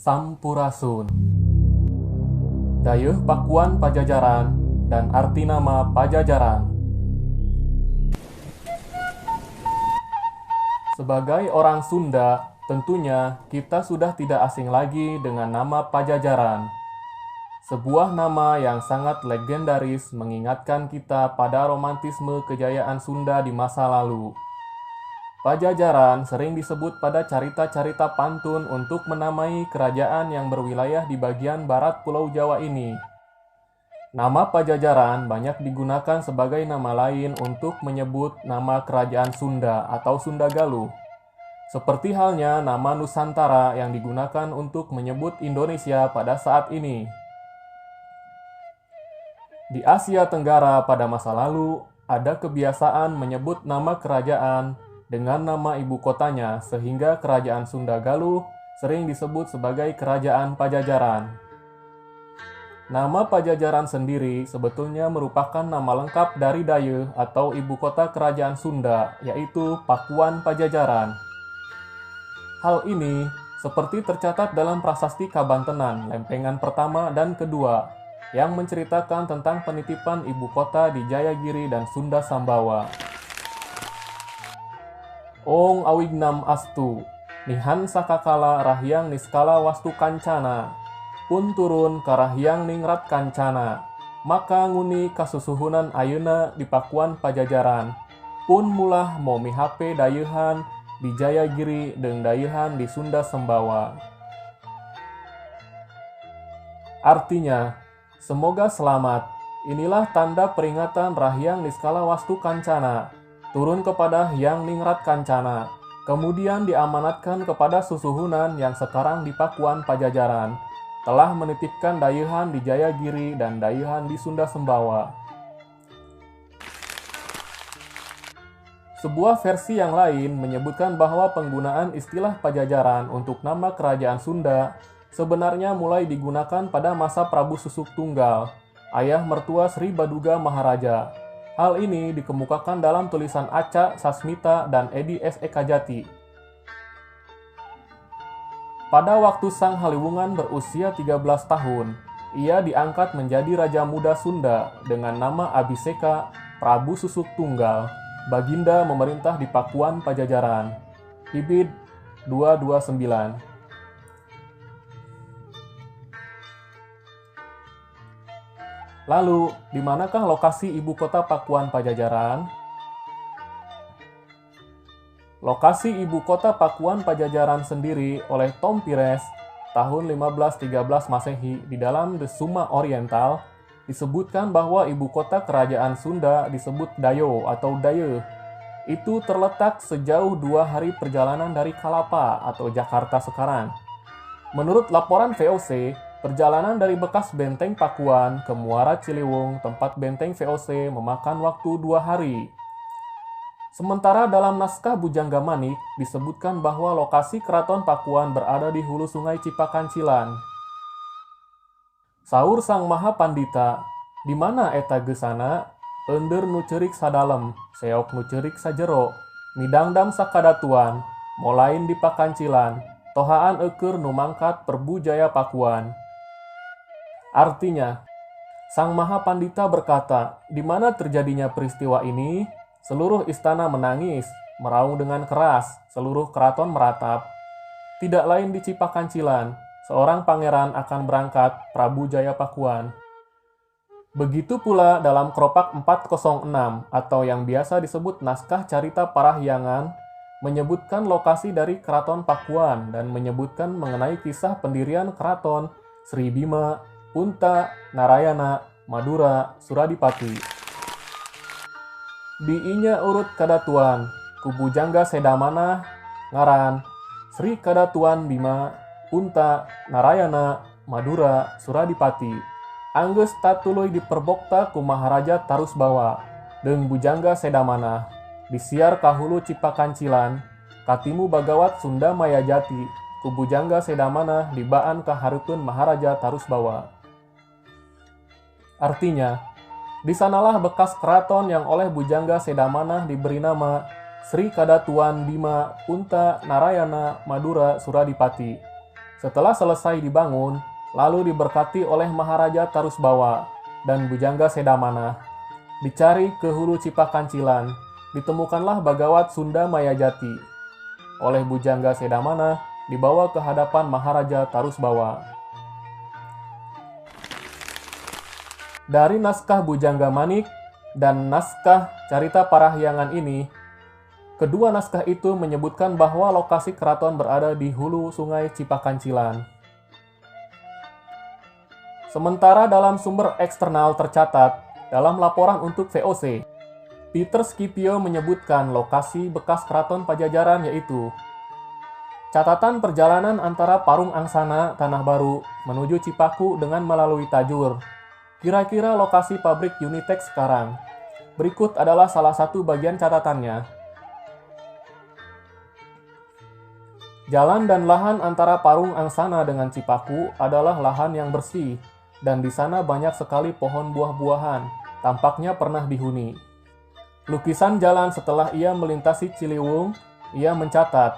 Sampurasun. Dayeuh Pakuan Pajajaran dan arti nama Pajajaran. Sebagai orang Sunda, tentunya kita sudah tidak asing lagi dengan nama Pajajaran. Sebuah nama yang sangat legendaris mengingatkan kita pada romantisme kejayaan Sunda di masa lalu. Pajajaran sering disebut pada carita-carita pantun untuk menamai kerajaan yang berwilayah di bagian barat Pulau Jawa ini. Nama Pajajaran banyak digunakan sebagai nama lain untuk menyebut nama kerajaan Sunda atau Sunda Galuh. Seperti halnya nama Nusantara yang digunakan untuk menyebut Indonesia pada saat ini. Di Asia Tenggara pada masa lalu, ada kebiasaan menyebut nama kerajaan dengan nama ibu kotanya sehingga kerajaan Sunda Galuh sering disebut sebagai Kerajaan Pajajaran. Nama Pajajaran sendiri sebetulnya merupakan nama lengkap dari Dayeuh atau ibu kota kerajaan Sunda, yaitu Pakuan Pajajaran. Hal ini seperti tercatat dalam prasasti Kabantenan, lempengan pertama dan kedua, yang menceritakan tentang penitipan ibu kota di Jayagiri dan Sunda Sambawa. Ong awignam astu, nihan sakakala rahyang niskala wastu kancana, pun turun karahyang ningrat kancana, maka nguni kasusuhunan ayeuna di Pakuan Pajajaran, pun mulah mau mihape dayeuhan di Jayagiri jeung dayeuhan di Sunda Sembawa. Artinya, semoga selamat. Inilah tanda peringatan rahyang niskala wastu kancana, turun kepada Hyang Ningrat Kancana, kemudian diamanatkan kepada susuhunan yang sekarang di Pakuan Pajajaran, telah menitipkan dayeuhan di Jayagiri dan dayeuhan di Sunda Sembawa. Sebuah versi yang lain menyebutkan bahwa penggunaan istilah Pajajaran untuk nama kerajaan Sunda sebenarnya mulai digunakan pada masa Prabu Susuk Tunggal, ayah mertua Sri Baduga Maharaja. Hal ini dikemukakan dalam tulisan Aca Sasmita dan Edi S. Ekajati. Pada waktu Sang Haliwungan berusia 13 tahun, ia diangkat menjadi Raja Muda Sunda dengan nama Abiseka Prabu Susuk Tunggal, Baginda memerintah di Pakuan Pajajaran. Ibid 229. Lalu, di manakah lokasi ibu kota Pakuan Pajajaran? Lokasi ibu kota Pakuan Pajajaran sendiri oleh Tom Pires tahun 1513 Masehi di dalam The Suma Oriental disebutkan bahwa ibu kota kerajaan Sunda disebut Dayo atau Dayeuh. Itu terletak sejauh 2 hari perjalanan dari Kalapa atau Jakarta sekarang. Menurut laporan VOC, perjalanan dari bekas benteng Pakuan ke Muara Ciliwung, tempat benteng VOC, memakan waktu 2 hari. Sementara dalam naskah Bujangga Manik disebutkan bahwa lokasi keraton Pakuan berada di hulu sungai Cipakancilan. Saur Sang Mahapandita, di mana eta geusana? Ender nu ceurik sadalem, seok nu ceurik sajero, midangdam sakadatuan, molain di Pakancilan, tohaan eukeur nu mangkat Perbu Jaya Pakuan. Artinya, Sang Mahapandita berkata, di mana terjadinya peristiwa ini, seluruh istana menangis, meraung dengan keras, seluruh keraton meratap. Tidak lain di Cipakancilan, seorang pangeran akan berangkat Prabu Jaya Pakuan. Begitu pula dalam Kropak 406 atau yang biasa disebut Naskah Carita Parahyangan, menyebutkan lokasi dari Keraton Pakuan dan menyebutkan mengenai kisah pendirian keraton Sri Bima, Punta, Narayana, Madura, Suradipati. Di inya urut kadatuan, Kubu Jangga Sedamana, ngaran, Sri Kadatuan Bima, Punta, Narayana, Madura, Suradipati. Anggeus tatuluy diperbokta ku Maharaja Tarusbawa, deung Bujangga Sedamana, disiar kahulu Cipakancilan, katimu Bagawat Sunda Mayajati, ku Bujangga Sedamana dibaan kahareupeun Maharaja Tarusbawa. Artinya, di sanalah bekas keraton yang oleh Bujangga Sedamana diberi nama Sri Kadatuan Bima, Punta, Narayana, Madura, Suradipati. Setelah selesai dibangun, lalu diberkati oleh Maharaja Tarusbawa dan Bujangga Sedamana, dicari ke hulu Cipakancilan, ditemukanlah Bagawat Sunda Mayajati. Oleh Bujangga Sedamana, dibawa ke hadapan Maharaja Tarusbawa. Dari naskah Bujangga Manik dan naskah Carita Parahyangan ini, kedua naskah itu menyebutkan bahwa lokasi keraton berada di hulu sungai Cipakancilan. Sementara dalam sumber eksternal tercatat, dalam laporan untuk VOC, Peter Scipio menyebutkan lokasi bekas keraton Pajajaran yaitu catatan perjalanan antara Parung Angsana, Tanah Baru, menuju Cipaku dengan melalui Tajur. Kira-kira lokasi pabrik Unitex sekarang. Berikut adalah salah satu bagian catatannya. Jalan dan lahan antara Parung Angsana dengan Cipaku adalah lahan yang bersih, dan di sana banyak sekali pohon buah-buahan, tampaknya pernah dihuni. Lukisan jalan setelah ia melintasi Ciliwung, ia mencatat,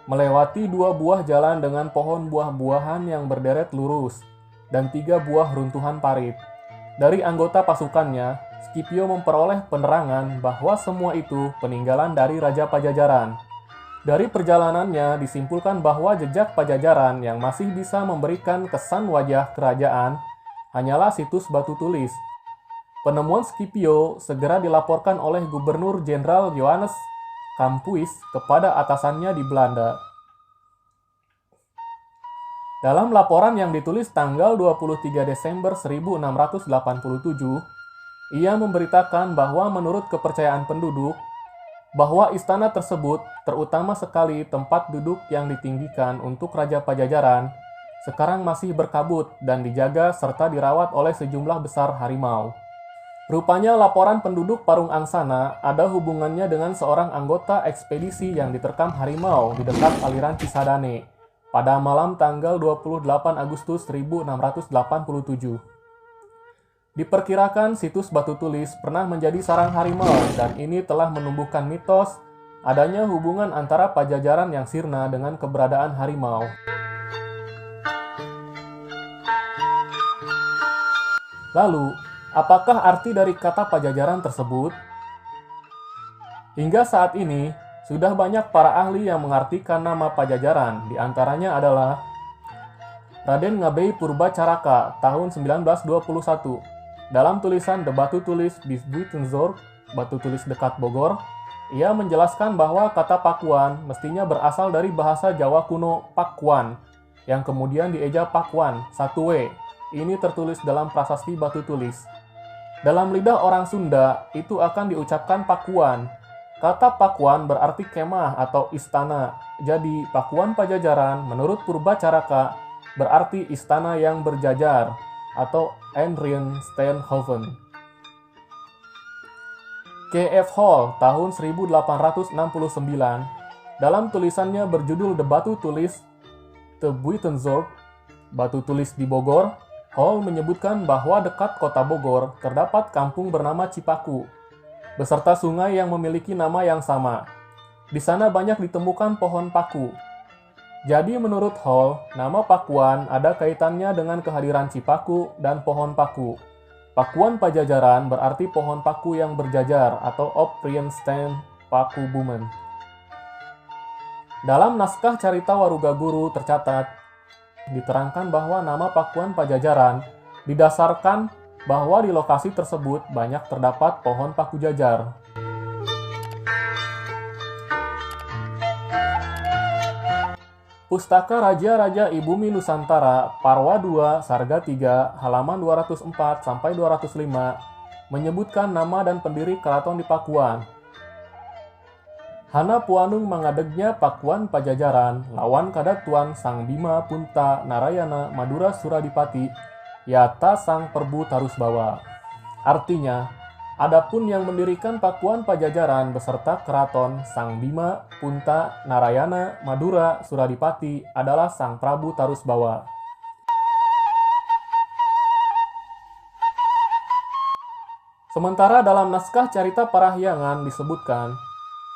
melewati 2 buah jalan dengan pohon buah-buahan yang berderet lurus, dan 3 buah runtuhan parit. Dari anggota pasukannya, Scipio memperoleh penerangan bahwa semua itu peninggalan dari Raja Pajajaran. Dari perjalanannya disimpulkan bahwa jejak Pajajaran yang masih bisa memberikan kesan wajah kerajaan hanyalah situs batu tulis. Penemuan Scipio segera dilaporkan oleh Gubernur Jenderal Johannes Campuys kepada atasannya di Belanda. Dalam laporan yang ditulis tanggal 23 Desember 1687, ia memberitakan bahwa menurut kepercayaan penduduk, bahwa istana tersebut, terutama sekali tempat duduk yang ditinggikan untuk Raja Pajajaran, sekarang masih berkabut dan dijaga serta dirawat oleh sejumlah besar harimau. Rupanya laporan penduduk Parung Angsana ada hubungannya dengan seorang anggota ekspedisi yang diterkam harimau di dekat aliran Cisadane pada malam tanggal 28 Agustus 1687. Diperkirakan situs batu tulis pernah menjadi sarang harimau dan ini telah menumbuhkan mitos adanya hubungan antara Pajajaran yang sirna dengan keberadaan harimau. Lalu, apakah arti dari kata Pajajaran tersebut? Hingga saat ini, sudah banyak para ahli yang mengartikan nama Pajajaran, di antaranya adalah Raden Ngabei Purbacaraka tahun 1921. Dalam tulisan The Batu Tulis Buitenzorg, Batu Tulis Dekat Bogor, ia menjelaskan bahwa kata Pakuan mestinya berasal dari bahasa Jawa kuno Pakuan, yang kemudian dieja Pakuan, 1W. Ini tertulis dalam prasasti Batu Tulis. Dalam lidah orang Sunda, itu akan diucapkan Pakuan. Kata Pakuan berarti kemah atau istana. Jadi, Pakuan Pajajaran menurut Purbacaraka berarti istana yang berjajar atau Einrichtenhofen. K.F. Hall tahun 1869 dalam tulisannya berjudul The Batu Tulis The Buitenzorg, Batu Tulis di Bogor, Hall menyebutkan bahwa dekat kota Bogor terdapat kampung bernama Cipaku, beserta sungai yang memiliki nama yang sama. Di sana banyak ditemukan pohon paku. Jadi menurut Hall, nama Pakuan ada kaitannya dengan kehadiran Cipaku dan pohon paku. Pakuan Pajajaran berarti pohon paku yang berjajar atau Opprienstein Paku Bumen. Dalam naskah Carita Waruga Guru tercatat, diterangkan bahwa nama Pakuan Pajajaran didasarkan bahwa di lokasi tersebut banyak terdapat pohon paku jajar. Pustaka Raja-Raja Ibumi Nusantara, Parwa 2, Sarga 3, halaman 204-205, menyebutkan nama dan pendiri keraton di Pakuan. Hana Puanung mangadegnya Pakuan Pajajaran, lawan kadatuan Sang Bima Punta Narayana Madura Suradipati, yata Sang Perbu Tarusbawa. Artinya, adapun yang mendirikan Pakuan Pajajaran beserta keraton Sang Bima Punta Narayana Madura Suradipati adalah Sang Prabu Tarusbawa. Sementara dalam naskah Carita Parahyangan disebutkan,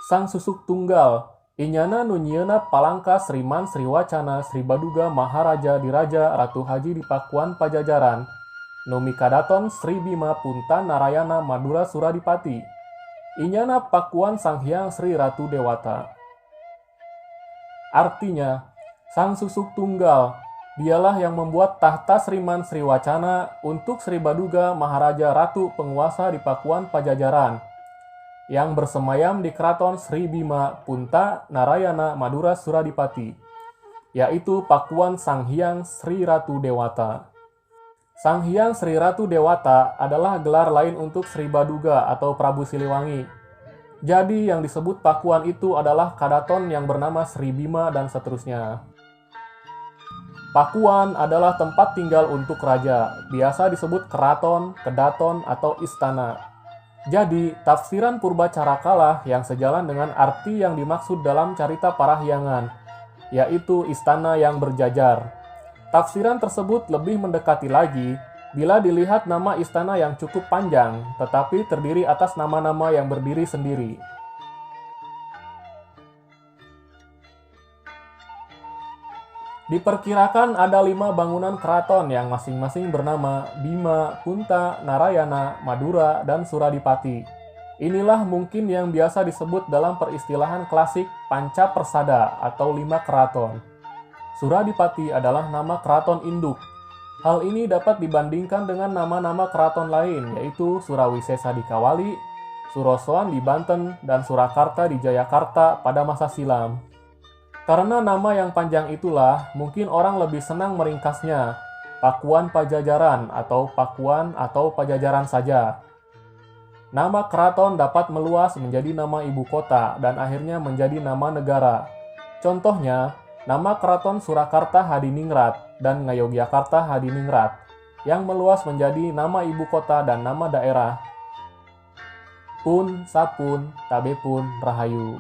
Sang Susuk Tunggal Inyana nunyiana palangka Sriman Sriwacana Sri Baduga Maharaja Diraja Ratu Haji di Pakuan Pajajaran, Numikadaton Sri Bima Punta Narayana Madura Suradipati, Inyana Pakuan Sang Hyang Sri Ratu Dewata. Artinya, Sang Susuk Tunggal, dialah yang membuat tahta Sriman Sriwacana untuk Sri Baduga Maharaja Ratu penguasa di Pakuan Pajajaran, yang bersemayam di Keraton Sri Bima Punta Narayana Madura Suradipati, yaitu Pakuan Sang Hyang Sri Ratu Dewata. Sang Hyang Sri Ratu Dewata adalah gelar lain untuk Sri Baduga atau Prabu Siliwangi. Jadi yang disebut Pakuan itu adalah kadaton yang bernama Sri Bima dan seterusnya. Pakuan adalah tempat tinggal untuk raja, biasa disebut keraton, kedaton, atau istana. Jadi, tafsiran Purbacarakala yang sejalan dengan arti yang dimaksud dalam carita Parahyangan, yaitu istana yang berjajar. Tafsiran tersebut lebih mendekati lagi bila dilihat nama istana yang cukup panjang, tetapi terdiri atas nama-nama yang berdiri sendiri. Diperkirakan ada 5 bangunan keraton yang masing-masing bernama Bima, Punta, Narayana, Madura, dan Suradipati. Inilah mungkin yang biasa disebut dalam peristilahan klasik Panca Persada atau 5 keraton. Suradipati adalah nama keraton induk. Hal ini dapat dibandingkan dengan nama-nama keraton lain, yaitu Surawisesa di Kawali, Surosoan di Banten, dan Surakarta di Jayakarta pada masa silam. Karena nama yang panjang itulah, mungkin orang lebih senang meringkasnya, Pakuan Pajajaran atau Pakuan atau Pajajaran saja. Nama keraton dapat meluas menjadi nama ibu kota dan akhirnya menjadi nama negara. Contohnya, nama keraton Surakarta Hadiningrat dan Ngayogyakarta Hadiningrat, yang meluas menjadi nama ibu kota dan nama daerah. Pun, sapun, tabepun, rahayu.